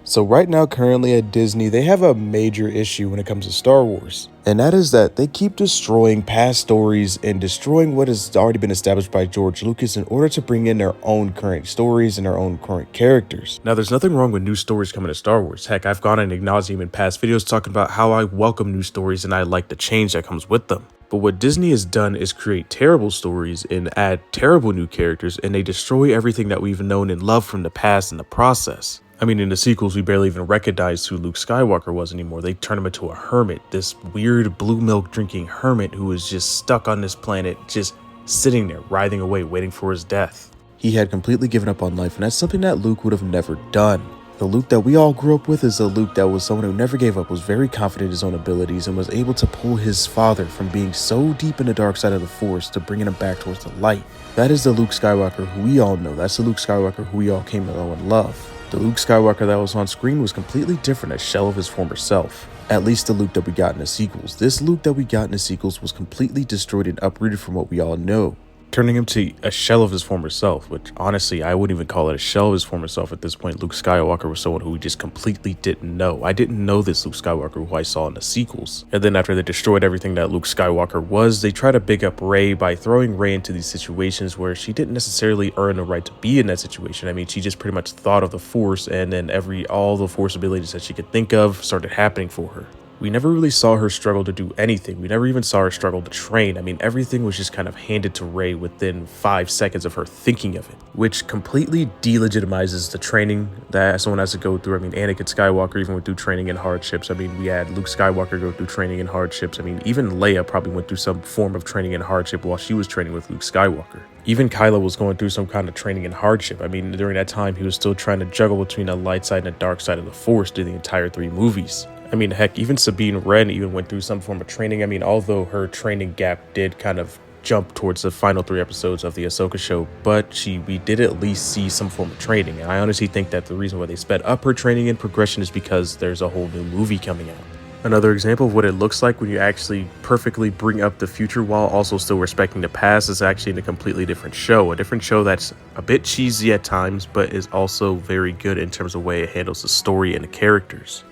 So right now, currently at Disney, they have a major issue when it comes to Star Wars. And that is that they keep destroying past stories and destroying what has already been established by George Lucas in order to bring in their own current stories and their own current characters. Now, there's nothing wrong with new stories coming to Star Wars. Heck, I've gone ad nauseum in past videos talking about how I welcome new stories and I like the change that comes with them. But what Disney has done is create terrible stories and add terrible new characters, and they destroy everything that we've known and loved from the past in the process. I mean, in the sequels, we barely even recognized who Luke Skywalker was anymore. They turned him into a hermit, this weird blue milk drinking hermit who was just stuck on this planet, just sitting there, writhing away, waiting for his death. He had completely given up on life, and that's something that Luke would have never done. The Luke that we all grew up with is a Luke that was someone who never gave up, was very confident in his own abilities, and was able to pull his father from being so deep in the dark side of the Force to bringing him back towards the light. That is the Luke Skywalker who we all know. That's the Luke Skywalker who we all came to know and love. The Luke Skywalker that was on screen was completely different, a shell of his former self. At least the Luke that we got in the sequels. This Luke that we got in the sequels was completely destroyed and uprooted from what we all know, turning him to a shell of his former self, which honestly, I wouldn't even call it a shell of his former self at this point. Luke Skywalker was someone who we just completely didn't know. I didn't know this Luke Skywalker who I saw in the sequels. And then after they destroyed everything that Luke Skywalker was, they try to big up Rey by throwing Rey into these situations where she didn't necessarily earn the right to be in that situation. I mean, she just pretty much thought of the Force, and then all the Force abilities that she could think of started happening for her. We never really saw her struggle to do anything. We never even saw her struggle to train. I mean, everything was just kind of handed to Rey within 5 seconds of her thinking of it, which completely delegitimizes the training that someone has to go through. I mean, Anakin Skywalker even went through training and hardships. I mean, we had Luke Skywalker go through training and hardships. I mean, even Leia probably went through some form of training and hardship while she was training with Luke Skywalker. Even Kylo was going through some kind of training and hardship. I mean, during that time, he was still trying to juggle between the light side and the dark side of the Force through the entire 3 movies. I mean, heck, even Sabine Ren even went through some form of training. I mean, although her training gap did kind of jump towards the final 3 episodes of the Ahsoka show, but we did at least see some form of training. And I honestly think that the reason why they sped up her training and progression is because there's a whole new movie coming out. Another example of what it looks like when you actually perfectly bring up the future while also still respecting the past is actually in a completely different show. A different show that's a bit cheesy at times, but is also very good in terms of the way it handles the story and the characters.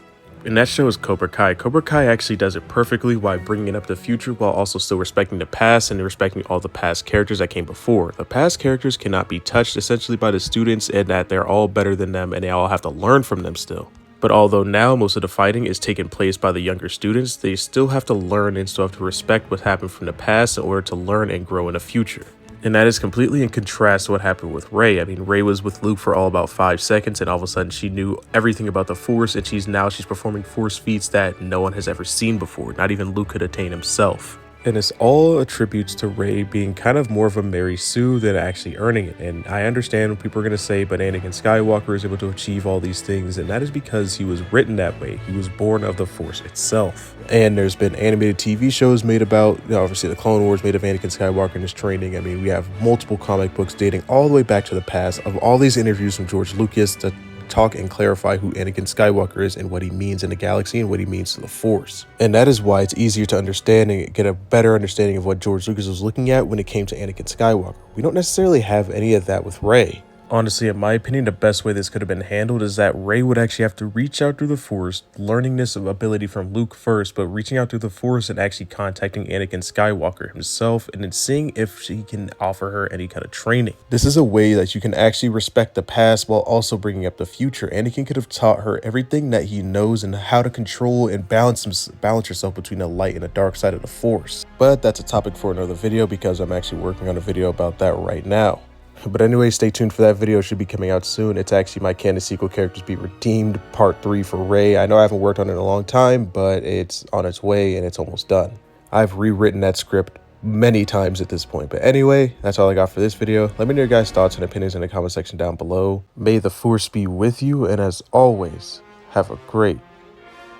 And that show is Cobra Kai. Cobra Kai actually does it perfectly while bringing up the future while also still respecting the past and respecting all the past characters that came before. The past characters cannot be touched essentially by the students, and that they're all better than them and they all have to learn from them still. But although now most of the fighting is taking place by the younger students, they still have to learn and still have to respect what happened from the past in order to learn and grow in the future. And that is completely in contrast to what happened with Rey. I mean, Rey was with Luke for all about 5 seconds, and all of a sudden she knew everything about the Force, and she's performing Force feats that no one has ever seen before. Not even Luke could attain himself. And it's all attributes to Rey being kind of more of a Mary Sue than actually earning it. And I understand what people are going to say, but Anakin Skywalker is able to achieve all these things, and that is because he was written that way. He was born of the Force itself. And there's been animated TV shows made about, obviously the Clone Wars made of Anakin Skywalker and his training. I mean, we have multiple comic books dating all the way back to the past of all these interviews from George Lucas to talk and clarify who Anakin Skywalker is and what he means in the galaxy and what he means to the Force. And that is why it's easier to understand and get a better understanding of what George Lucas was looking at when it came to Anakin Skywalker. We don't necessarily have any of that with Rey. Honestly, in my opinion, the best way this could have been handled is that Rey would actually have to reach out through the Force, learning this ability from Luke first, but reaching out through the Force and actually contacting Anakin Skywalker himself and then seeing if she can offer her any kind of training. This is a way that you can actually respect the past while also bringing up the future. Anakin could have taught her everything that he knows and how to control and balance yourself between the light and the dark side of the Force. But that's a topic for another video because I'm actually working on a video about that right now. But anyway, stay tuned for that video. It should be coming out soon. It's actually my canon sequel characters be redeemed part 3 for Rey. I know I haven't worked on it in a long time, but it's on its way and it's almost done. I've rewritten that script many times at this point. But anyway, that's all I got for this video. Let me know your guys' thoughts and opinions in the comment section down below. May the Force be with you, and as always, have a great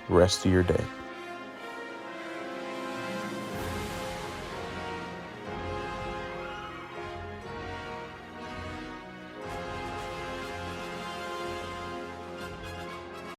rest of your day.